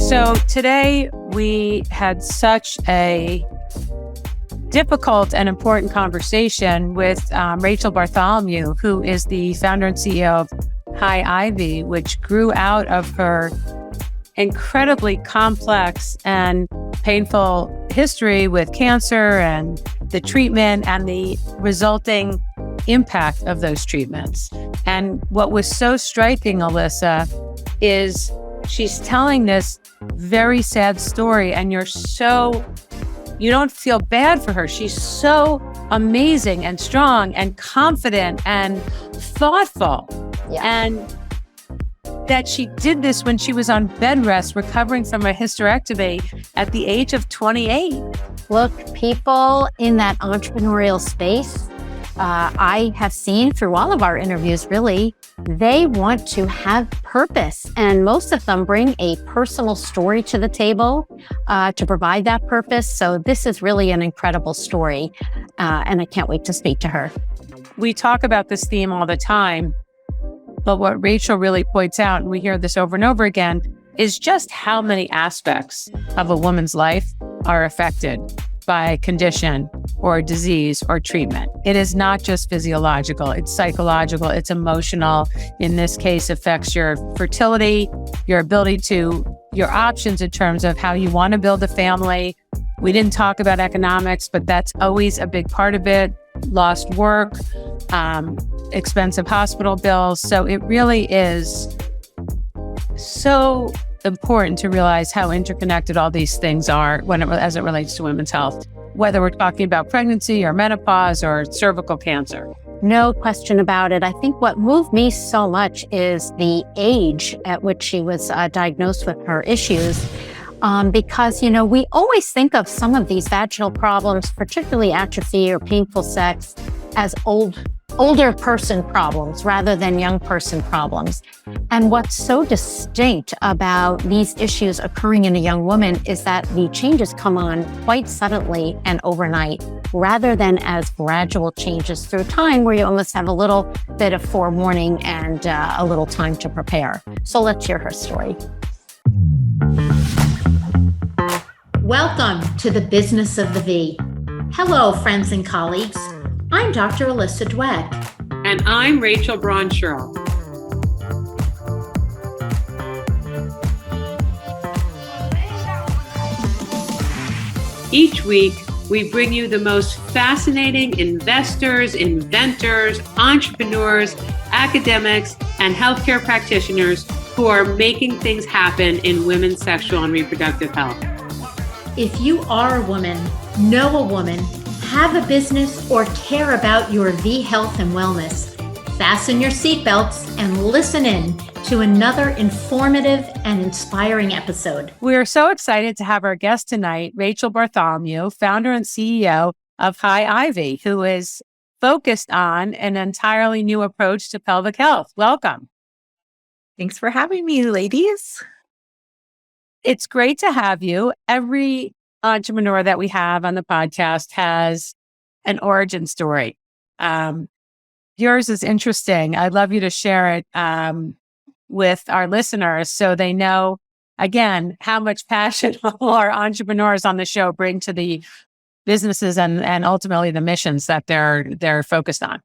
So today we had such a difficult and important conversation with Rachel Bartholomew, who is the founder and CEO of Hyivy, which grew out of her incredibly complex and painful history with cancer and the treatment and the resulting impact of those treatments. And what was so striking, Alyssa, is she's telling this very sad story, and you don't feel bad for her. She's so amazing and strong and confident and thoughtful. Yeah. And that she did this when she was on bed rest, recovering from a hysterectomy at the age of 28. Look, people in that entrepreneurial space, I have seen through all of our interviews, really, they want to have purpose. And most of them bring a personal story to the table to provide that purpose. So this is really an incredible story. And I can't wait to speak to her. We talk about this theme all the time, but what Rachel really points out, and we hear this over and over again, is just how many aspects of a woman's life are affected by condition or disease or treatment. It is not just physiological, it's psychological, it's emotional. In this case, affects your fertility, your options in terms of how you want to build a family. We didn't talk about economics, but that's always a big part of it. Lost work, expensive hospital bills. So it really is so important to realize how interconnected all these things are as it relates to women's health, whether we're talking about pregnancy or menopause or cervical cancer. No question about it. I think what moved me so much is the age at which she was diagnosed with her issues. Because, we always think of some of these vaginal problems, particularly atrophy or painful sex, as older person problems rather than young person problems. And what's so distinct about these issues occurring in a young woman is that the changes come on quite suddenly and overnight, rather than as gradual changes through time where you almost have a little bit of forewarning and a little time to prepare. So let's hear her story. Welcome to the Business of the V. Hello, friends and colleagues. I'm Dr. Alyssa Dweck. And I'm Rachel Bartholomew. Each week, we bring you the most fascinating investors, inventors, entrepreneurs, academics, and healthcare practitioners who are making things happen in women's sexual and reproductive health. If you are a woman, know a woman, have a business, or care about your V health and wellness, fasten your seatbelts and listen in to another informative and inspiring episode. We are so excited to have our guest tonight, Rachel Bartholomew, founder and CEO of Hyivy, who is focused on an entirely new approach to pelvic health. Welcome. Thanks for having me, ladies. It's great to have you. Every entrepreneur that we have on the podcast has an origin story. Yours is interesting. I'd love you to share it with our listeners so they know, again, how much passion all our entrepreneurs on the show bring to the businesses and ultimately the missions that they're focused on.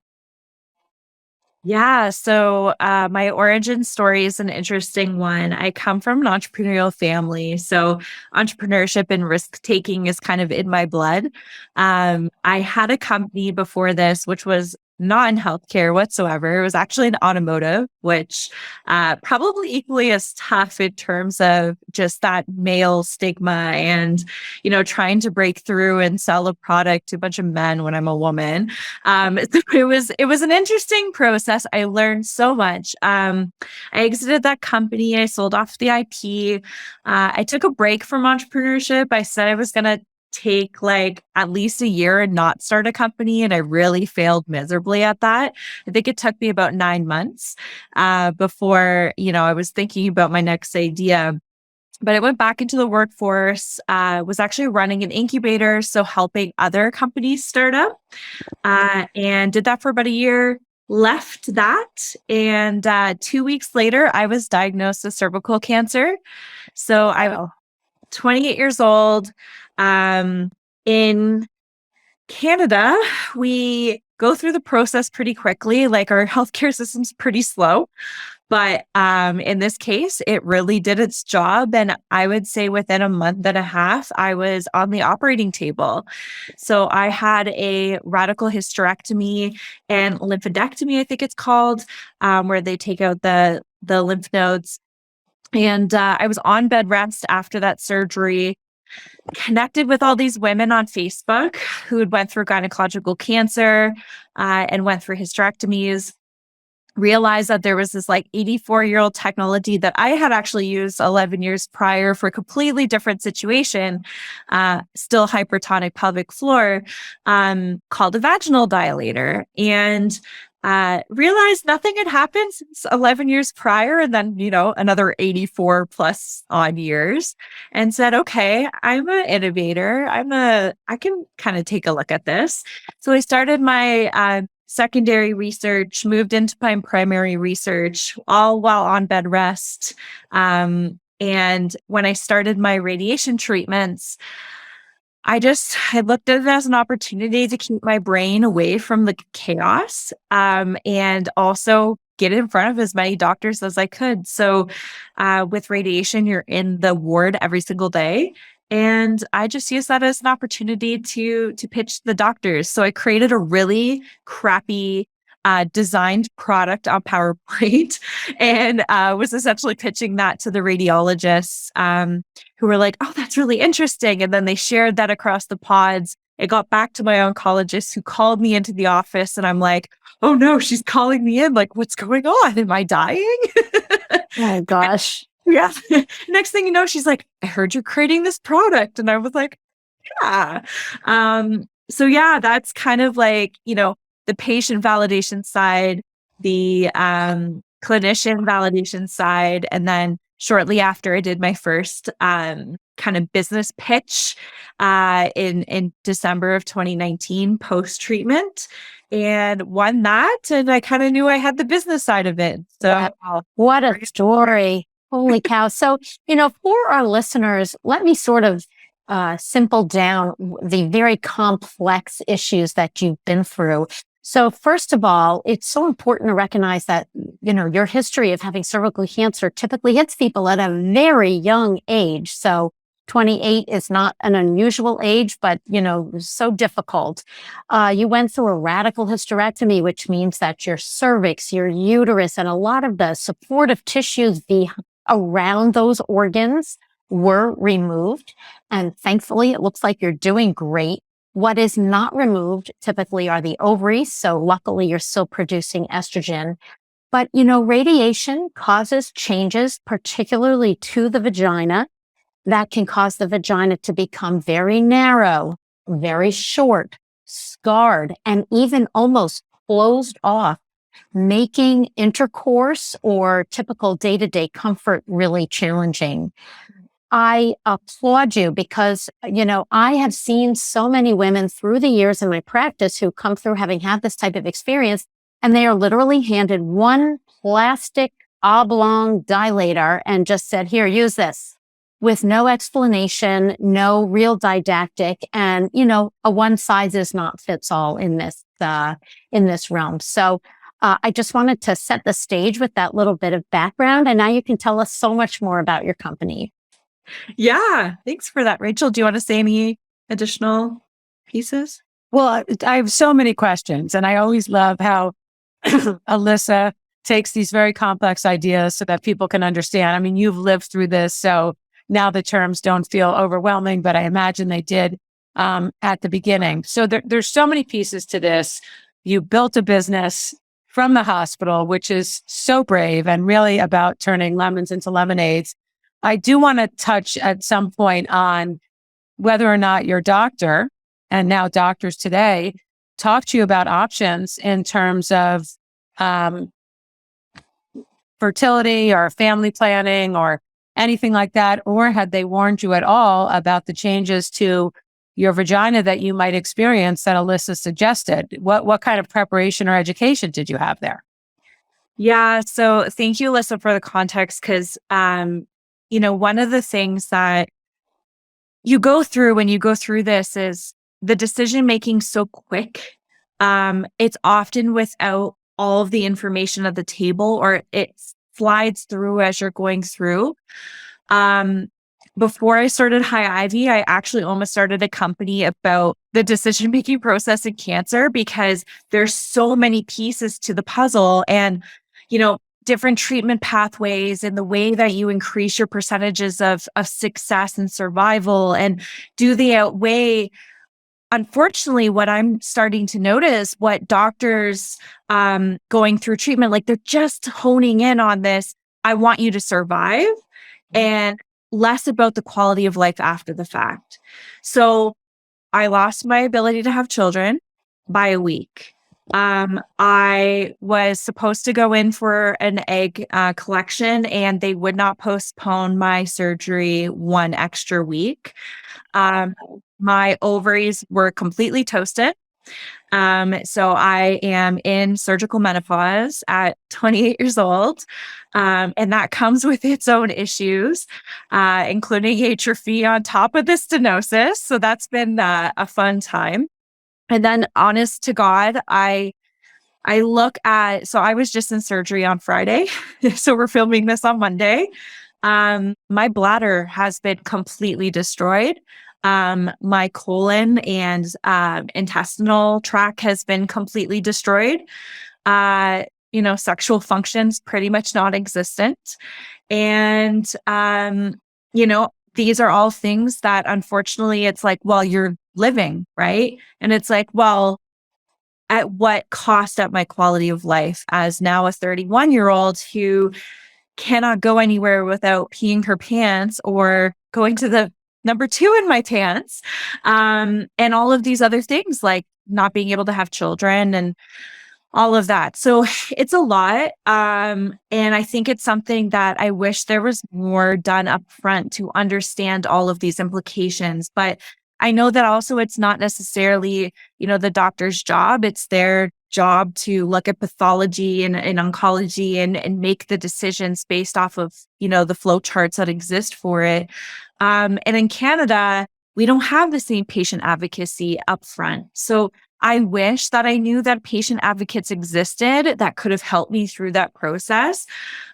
Yeah, so my origin story is an interesting one. I come from an entrepreneurial family, so entrepreneurship and risk-taking is kind of in my blood. I had a company before this, which was not in healthcare whatsoever. It was actually in automotive, which probably equally as tough in terms of just that male stigma and, trying to break through and sell a product to a bunch of men when I'm a woman. So it was an interesting process. I learned so much. I exited that company. I sold off the IP. I took a break from entrepreneurship. I said I was going to take at least a year and not start a company. And I really failed miserably at that. I think it took me about 9 months before, I was thinking about my next idea. But I went back into the workforce, was actually running an incubator, so helping other companies start up, and did that for about a year. left that. And 2 weeks later, I was diagnosed with cervical cancer. So I'm 28 years old. In Canada, we go through the process pretty quickly. Like our healthcare system's pretty slow. But in this case, it really did its job. And I would say within a month and a half, I was on the operating table. So I had a radical hysterectomy and lymphodectomy, I think it's called, where they take out the lymph nodes. And I was on bed rest after that surgery, connected with all these women on Facebook who had went through gynecological cancer and went through hysterectomies. Realized that there was this like 84-year-old technology that I had actually used 11 years prior for a completely different situation, still hypertonic pelvic floor, called a vaginal dilator. And realized nothing had happened since 11 years prior, and then, another 84 plus odd years, and said, okay, I'm an innovator. I can kind of take a look at this. So I started my secondary research, moved into my primary research, all while on bed rest. And when I started my radiation treatments, I looked at it as an opportunity to keep my brain away from the chaos, and also get in front of as many doctors as I could. So with radiation, you're in the ward every single day. And I just used that as an opportunity to pitch the doctors. So I created a really crappy designed product on PowerPoint and was essentially pitching that to the radiologists who were like, oh, that's really interesting. And then they shared that across the pods. It got back to my oncologist who called me into the office, and I'm like, oh no, she's calling me in. Like, what's going on? Am I dying? Oh gosh. Yeah. Next thing you know, she's like, I heard you're creating this product. And I was like, yeah. So yeah, that's kind of like, the patient validation side, the clinician validation side. And then shortly after, I did my first kind of business pitch in December of 2019 post-treatment, and won that. And I kind of knew I had the business side of it. So wow, what a story. Holy cow. So, for our listeners, let me sort of simple down the very complex issues that you've been through. So first of all, it's so important to recognize that, your history of having cervical cancer typically hits people at a very young age. So 28 is not an unusual age, but, so difficult. You went through a radical hysterectomy, which means that your cervix, your uterus, and a lot of the supportive tissues around those organs were removed. And thankfully, it looks like you're doing great. What is not removed typically are the ovaries. So luckily, you're still producing estrogen. But, radiation causes changes, particularly to the vagina, that can cause the vagina to become very narrow, very short, scarred, and even almost closed off, making intercourse or typical day-to-day comfort really challenging. I applaud you because, I have seen so many women through the years in my practice who come through having had this type of experience, and they are literally handed one plastic oblong dilator and just said, here, use this, with no explanation, no real didactic, and, a one size is not fits all in this realm. So I just wanted to set the stage with that little bit of background, and now you can tell us so much more about your company. Yeah, thanks for that, Rachel. Do you want to say any additional pieces? Well, I have so many questions, and I always love how Alyssa takes these very complex ideas so that people can understand. I mean, you've lived through this, so now the terms don't feel overwhelming, but I imagine they did at the beginning. So there's so many pieces to this. You built a business from the hospital, which is so brave and really about turning lemons into lemonades. I do want to touch at some point on whether or not your doctor, and now doctors today, talk to you about options in terms of fertility or family planning or anything like that, or had they warned you at all about the changes to your vagina that you might experience that Alyssa suggested? What kind of preparation or education did you have there? Yeah. So thank you, Alyssa, for the context. Cause, one of the things that you go through when you go through this is the decision making so quick. It's often without all of the information at the table, or it slides through as you're going through. Um, Before I started Hyivy, I actually almost started a company about the decision-making process in cancer because there's so many pieces to the puzzle and, different treatment pathways and the way that you increase your percentages of success and survival, and do they outweigh, unfortunately, what I'm starting to notice, what doctors going through treatment, like they're just honing in on this. I want you to survive, and less about the quality of life after the fact. So I lost my ability to have children by a week. I was supposed to go in for an egg collection, and they would not postpone my surgery one extra week. Um, my ovaries were completely toasted. So I am in surgical menopause at 28 years old. And that comes with its own issues, including atrophy on top of the stenosis. So that's been a fun time. And then honest to God, I look at, so I was just in surgery on Friday. So we're filming this on Monday. My bladder has been completely destroyed. My colon and intestinal tract has been completely destroyed. Sexual functions pretty much non-existent. And, these are all things that unfortunately it's like, well, you're living, right? And it's like, well, at what cost at my quality of life as now a 31-year-old who cannot go anywhere without peeing her pants or going to the number 2 in my pants. And all of these other things like not being able to have children and all of that. So it's a lot. And I think it's something that I wish there was more done up front to understand all of these implications. But I know that also it's not necessarily, the doctor's job. It's their job to look at pathology and oncology and make the decisions based off of, the flow charts that exist for it. And in Canada, we don't have the same patient advocacy up front. So I wish that I knew that patient advocates existed that could have helped me through that process,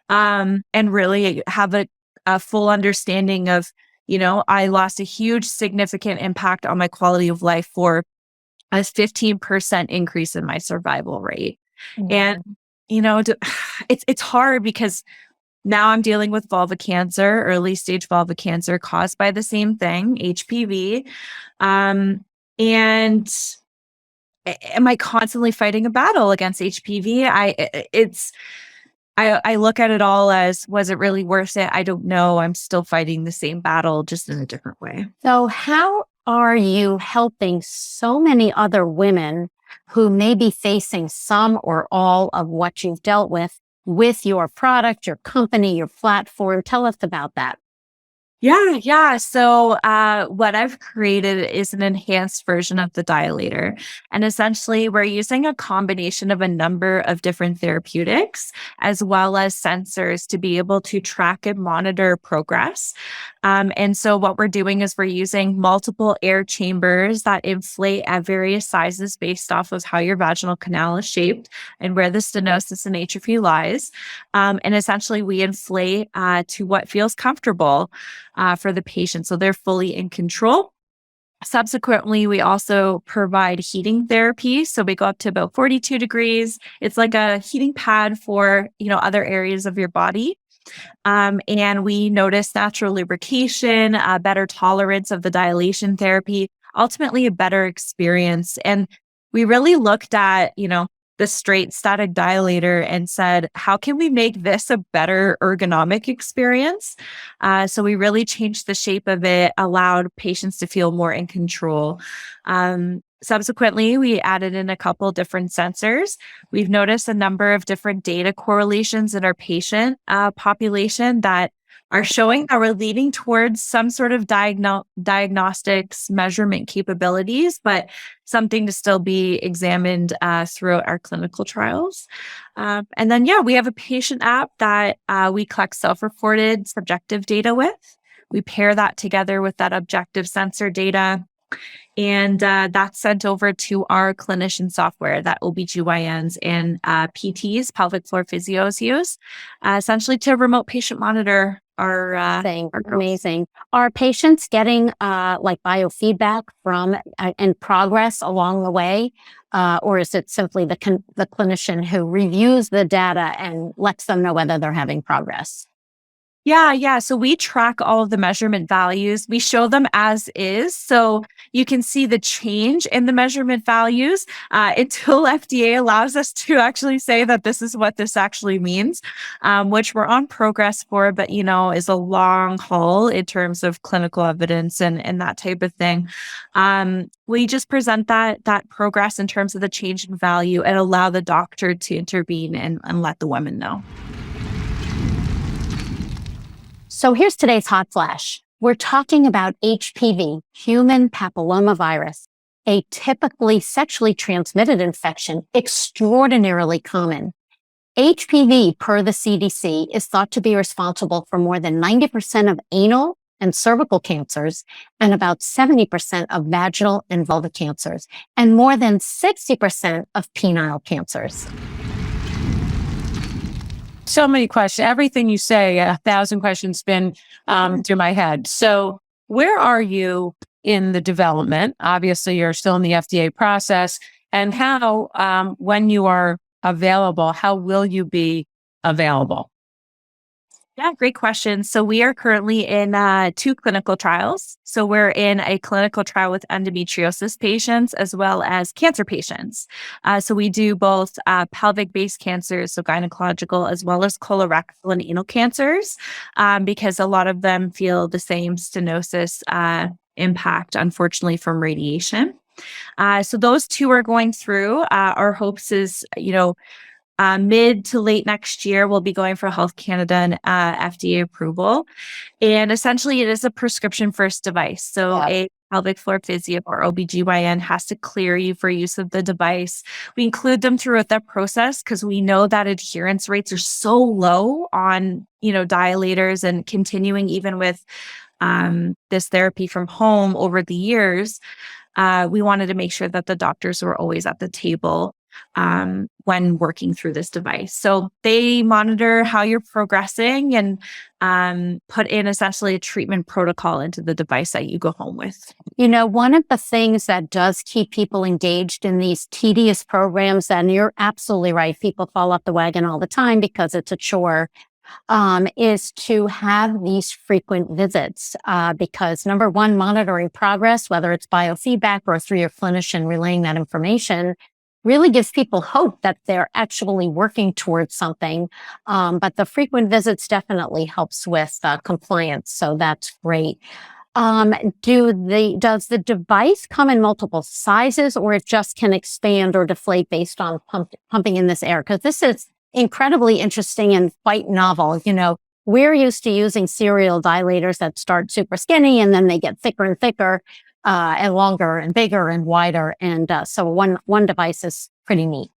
and really have a full understanding of, I lost a huge significant impact on my quality of life for a 15% increase in my survival rate. Mm-hmm. And, it's hard because now I'm dealing with vulva cancer, early stage vulva cancer caused by the same thing, HPV. And am I constantly fighting a battle against HPV? I look at it all as, was it really worth it? I don't know. I'm still fighting the same battle, just in a different way. So how are you helping so many other women who may be facing some or all of what you've dealt with your product, your company, your platform? Tell us about that. Yeah. So what I've created is an enhanced version of the dilator. And essentially, we're using a combination of a number of different therapeutics as well as sensors to be able to track and monitor progress. And so what we're doing is we're using multiple air chambers that inflate at various sizes based off of how your vaginal canal is shaped and where the stenosis and atrophy lies. And essentially, we inflate to what feels comfortable for the patient, so they're fully in control. Subsequently, we also provide heating therapy. So we go up to about 42 degrees. It's like a heating pad for, other areas of your body. And we notice natural lubrication, better tolerance of the dilation therapy, ultimately a better experience. And we really looked at, the straight static dilator and said, how can we make this a better ergonomic experience? So we really changed the shape of it, allowed patients to feel more in control. Subsequently, we added in a couple different sensors. We've noticed a number of different data correlations in our patient population that are showing that we're leading towards some sort of diagnostics measurement capabilities, but something to still be examined throughout our clinical trials. And then, we have a patient app that we collect self-reported subjective data with. We pair that together with that objective sensor data. And that's sent over to our clinician software that OBGYNs and PTs, pelvic floor physios, use, essentially to remote patient monitor our girls. Amazing. Are patients getting like biofeedback from and progress along the way? Or is it simply the clinician who reviews the data and lets them know whether they're having progress? Yeah. So we track all of the measurement values. We show them as is. So you can see the change in the measurement values until FDA allows us to actually say that this is what this actually means, which we're on progress for, but, is a long haul in terms of clinical evidence and that type of thing. We just present that progress in terms of the change in value and allow the doctor to intervene and let the women know. So here's today's hot flash. We're talking about HPV, human papillomavirus, a typically sexually transmitted infection, extraordinarily common. HPV, per the CDC, is thought to be responsible for more than 90% of anal and cervical cancers and about 70% of vaginal and vulvar cancers, and more than 60% of penile cancers. So many questions. Everything you say, 1,000 questions spin through my head. So where are you in the development? Obviously, you're still in the FDA process. And how, when you are available, how will you be available? Yeah, great question. So we are currently in 2 clinical trials. So we're in a clinical trial with endometriosis patients as well as cancer patients. So we do both pelvic-based cancers, so gynecological, as well as colorectal and anal cancers, because a lot of them feel the same stenosis impact, unfortunately, from radiation. So those 2 are going through. Our hopes is, mid to late next year, we'll be going for Health Canada and FDA approval. And essentially, it is a prescription first device. So a pelvic floor physio or OBGYN has to clear you for use of the device. We include them throughout that process because we know that adherence rates are so low on, dilators, and continuing even with this therapy from home over the years. We wanted to make sure that the doctors were always at the table when working through this device. So they monitor how you're progressing and put in essentially a treatment protocol into the device that you go home with. One of the things that does keep people engaged in these tedious programs, and you're absolutely right, people fall off the wagon all the time because it's a chore, is to have these frequent visits because number one, monitoring progress, whether it's biofeedback or through your clinician relaying that information, really gives people hope that they're actually working towards something. But the frequent visits definitely helps with compliance. So that's great. Does the device come in multiple sizes, or it just can expand or deflate based on pumping in this air? Because this is incredibly interesting and quite novel. We're used to using serial dilators that start super skinny and then they get thicker and thicker. And longer and bigger and wider. And so one device is pretty neat.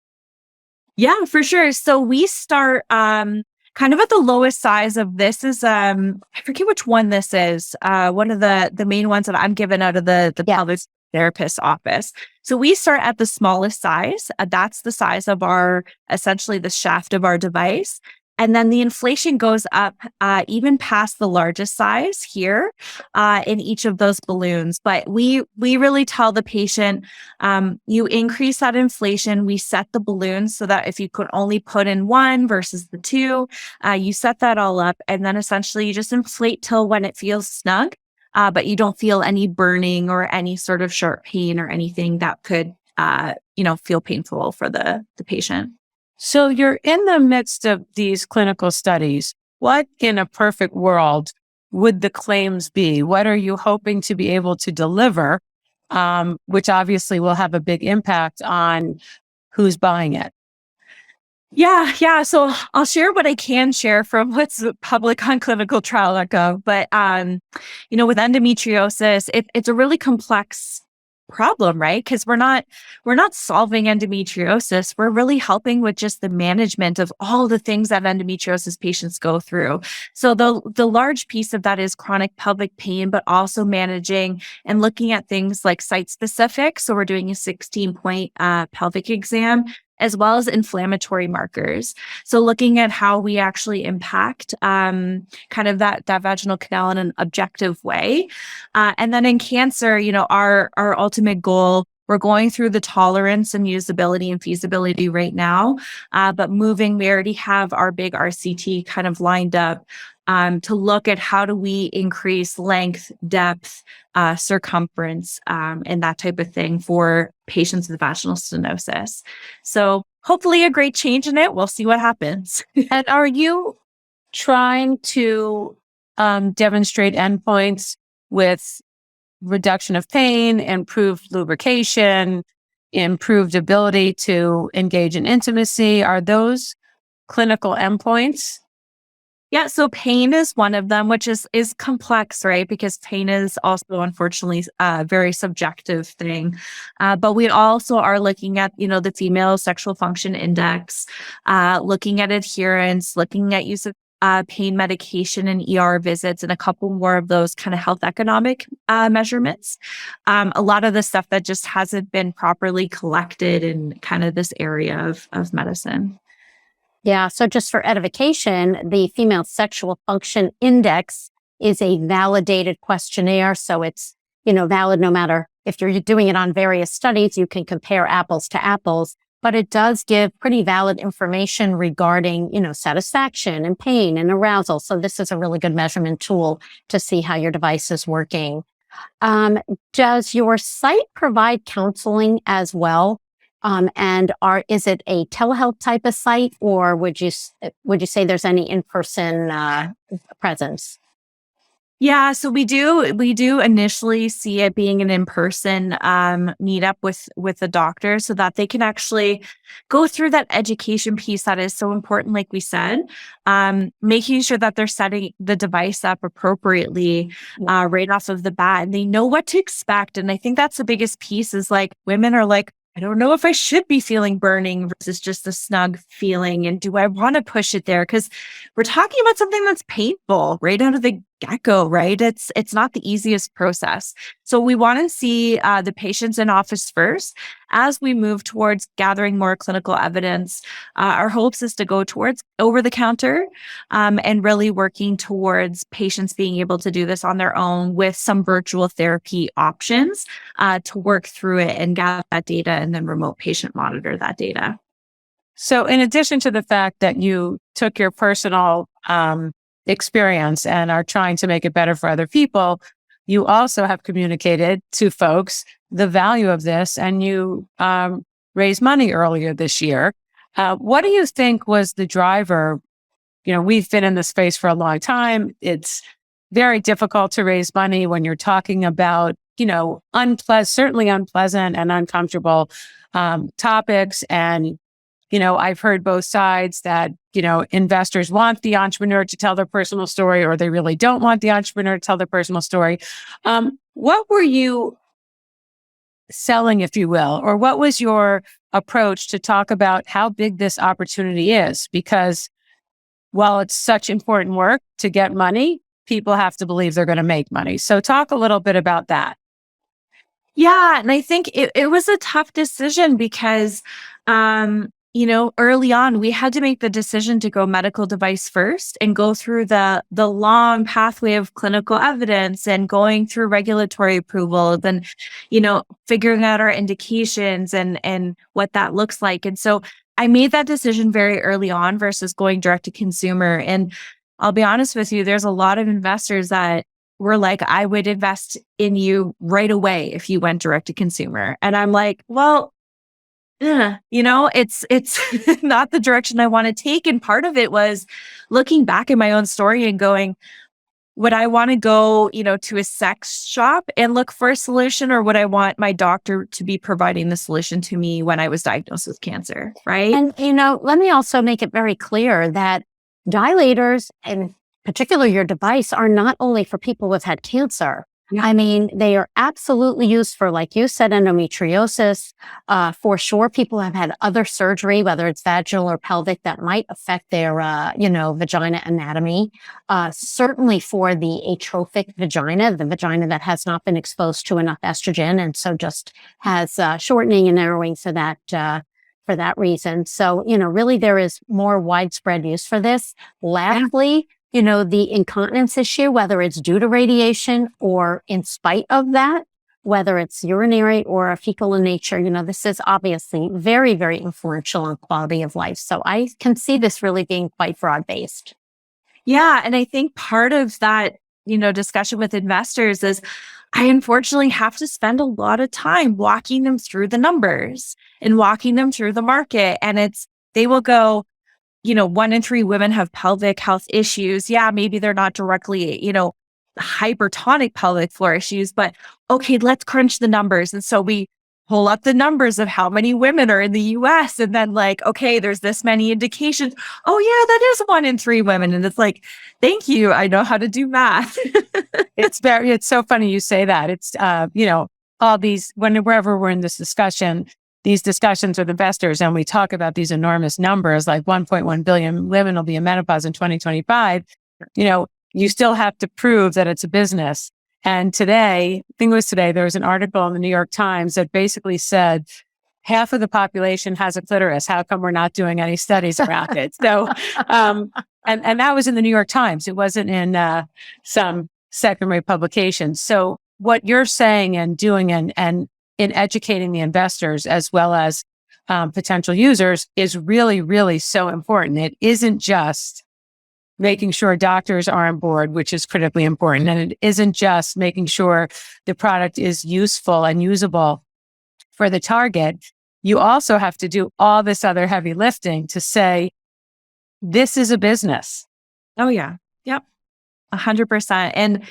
Yeah, for sure. So we start kind of at the lowest size of this is, I forget which one this is, one of the main ones that I'm given out of the pelvic therapist's office. So we start at the smallest size. That's the size of essentially the shaft of our device. And then the inflation goes up even past the largest size here in each of those balloons. But we really tell the patient, you increase that inflation. We set the balloons so that if you could only put in 1 versus the 2, you set that all up. And then essentially you just inflate till when it feels snug, but you don't feel any burning or any sort of sharp pain or anything that could, feel painful for the patient. So you're in the midst of these clinical studies. What in a perfect world would the claims be? What are you hoping to be able to deliver, which obviously will have a big impact on who's buying it? Yeah. So I'll share what I can share from what's public on clinicaltrial.gov. But with endometriosis, it's a really complex problem, right? Because we're not solving endometriosis. We're really helping with just the management of all the things that endometriosis patients go through. So the large piece of that is chronic pelvic pain, but also managing and looking at things like site specific. So we're doing a 16-point pelvic exam, as well as inflammatory markers. So looking at how we actually impact kind of that vaginal canal in an objective way. And then in cancer, our ultimate goal, we're going through the tolerance and usability and feasibility right now. But moving, we already have our big RCT kind of lined up to look at how do we increase length, depth, circumference, and that type of thing for patients with vaginal stenosis. So hopefully a great change in it. We'll see what happens. And are you trying to demonstrate endpoints with reduction of pain, improved lubrication, improved ability to engage in intimacy? Are those clinical endpoints? Yeah, so pain is one of them, which is complex, right? Because pain is also unfortunately a very subjective thing. But we also are looking at, the female sexual function index, looking at adherence, looking at use of pain medication and ER visits, and a couple more of those kind of health economic measurements. A lot of the stuff that just hasn't been properly collected in kind of this area of medicine. Yeah. So just for edification, the Female Sexual Function Index is a validated questionnaire. So it's, valid no matter if you're doing it on various studies, you can compare apples to apples, but it does give pretty valid information regarding, satisfaction and pain and arousal. So this is a really good measurement tool to see how your device is working. Does your site provide counseling as well? And is it a telehealth type of site, or would you say there's any in-person presence? Yeah, so we do initially see it being an in-person meetup with the doctor, so that they can actually go through that education piece that is so important, like we said, making sure that they're setting the device up appropriately right off of the bat, and they know what to expect. And I think that's the biggest piece is like women are like, I don't know if I should be feeling burning versus just a snug feeling. And do I want to push it there? Because we're talking about something that's painful right out of the get-go, right? It's not the easiest process. So we want to see the patients in office first. As we move towards gathering more clinical evidence, our hopes is to go towards over-the-counter and really working towards patients being able to do this on their own with some virtual therapy options to work through it and gather that data and then remote patient monitor that data. So in addition to the fact that you took your personal experience and are trying to make it better for other people, you also have communicated to folks the value of this, and you raised money earlier this year. What do you think was the driver? We've been in this space for a long time. It's very difficult to raise money when you're talking about, certainly unpleasant and uncomfortable topics. And I've heard both sides that, investors want the entrepreneur to tell their personal story, or they really don't want the entrepreneur to tell their personal story. What were you selling, if you will, or what was your approach to talk about how big this opportunity is? Because while it's such important work to get money, people have to believe they're going to make money. So talk a little bit about that. Yeah. And I think it was a tough decision because, early on, we had to make the decision to go medical device first and go through the long pathway of clinical evidence and going through regulatory approvals and, figuring out our indications and what that looks like. And so I made that decision very early on versus going direct to consumer. And I'll be honest with you, there's a lot of investors that were like, I would invest in you right away if you went direct to consumer. And I'm like, well, it's not the direction I want to take. And part of it was looking back at my own story and going, would I want to go, to a sex shop and look for a solution, or would I want my doctor to be providing the solution to me when I was diagnosed with cancer? Right. And, let me also make it very clear that dilators, and particularly your device, are not only for people who've had cancer. Yeah. I mean, they are absolutely used for, like you said, endometriosis. For sure, people have had other surgery, whether it's vaginal or pelvic, that might affect their, vagina anatomy. Certainly for the atrophic vagina, the vagina that has not been exposed to enough estrogen, and so just has shortening and narrowing for that reason. So, really there is more widespread use for this. Lastly, the incontinence issue, whether it's due to radiation or in spite of that, whether it's urinary or fecal in nature, this is obviously very, very influential on quality of life. So I can see this really being quite broad-based. Yeah. And I think part of that, discussion with investors is I unfortunately have to spend a lot of time walking them through the numbers and walking them through the market. And they will go, 1 in 3 women have pelvic health issues. Yeah, maybe they're not directly, hypertonic pelvic floor issues, but okay, let's crunch the numbers. And so we pull up the numbers of how many women are in the US, and then okay, there's this many indications. Oh yeah, that is 1 in 3 women. And it's like, thank you. I know how to do math. It's so funny you say that. It's, all these, wherever we're in this discussion, these discussions with investors, and we talk about these enormous numbers, like 1.1 billion women will be in menopause in 2025. You still have to prove that it's a business. And today, I think it was today, there was an article in the New York Times that basically said half of the population has a clitoris. How come we're not doing any studies around it? So, and that was in the New York Times. It wasn't in some second-rate publication. So what you're saying and doing and in educating the investors as well as potential users is really, really so important. It isn't just making sure doctors are on board, which is critically important. And it isn't just making sure the product is useful and usable for the target. You also have to do all this other heavy lifting to say, this is a business. Oh yeah. Yep. 100%. And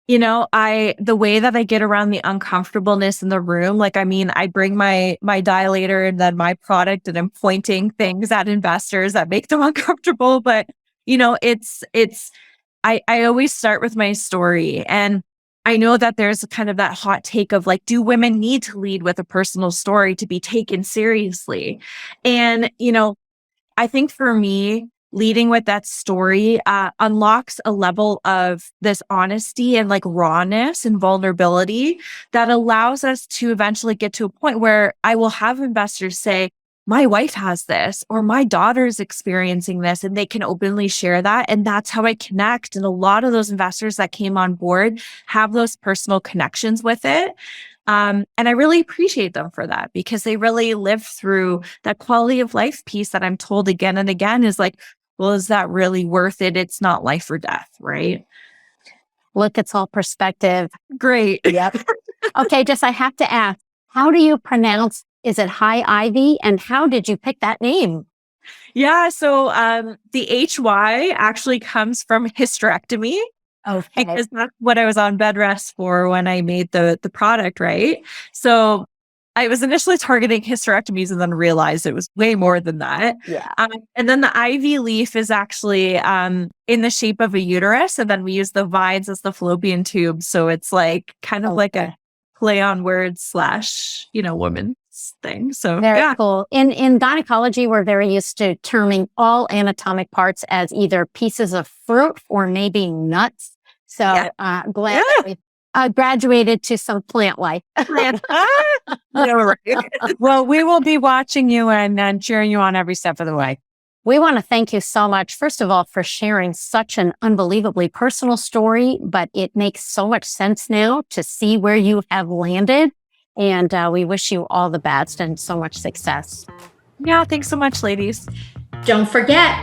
the way that I get around the uncomfortableness in the room, I bring my dilator and then my product, and I'm pointing things at investors that make them uncomfortable. But, I always start with my story. And I know that there's kind of that hot take of do women need to lead with a personal story to be taken seriously? And, I think for me, leading with that story unlocks a level of this honesty and rawness and vulnerability that allows us to eventually get to a point where I will have investors say, my wife has this, or my daughter's experiencing this, and they can openly share that. And that's how I connect. And a lot of those investors that came on board have those personal connections with it. And I really appreciate them for that, because they really live through that quality of life piece that I'm told again and again is well, is that really worth it? It's not life or death, right? Look, it's all perspective. Great. Yep. Okay, I have to ask, how do you pronounce, is it Hyivy? And how did you pick that name? Yeah, so the HY actually comes from hysterectomy. Okay. Because that's what I was on bed rest for when I made the product, right? So I was initially targeting hysterectomies and then realized it was way more than that. Yeah. And then the ivy leaf is actually in the shape of a uterus. And then we use the vines as the fallopian tube. So it's kind of like a play on words / woman's thing. So very cool. In gynecology, we're very used to terming all anatomic parts as either pieces of fruit or maybe nuts. So glad that we graduated to some plant life. Well, we will be watching you and cheering you on every step of the way. We want to thank you so much, first of all, for sharing such an unbelievably personal story, but it makes so much sense now to see where you have landed. And we wish you all the best and so much success. Yeah, thanks so much, ladies. Don't forget,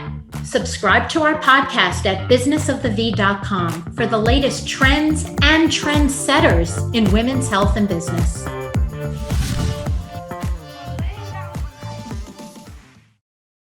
subscribe to our podcast at businessofthev.com for the latest trends and trendsetters in women's health and business.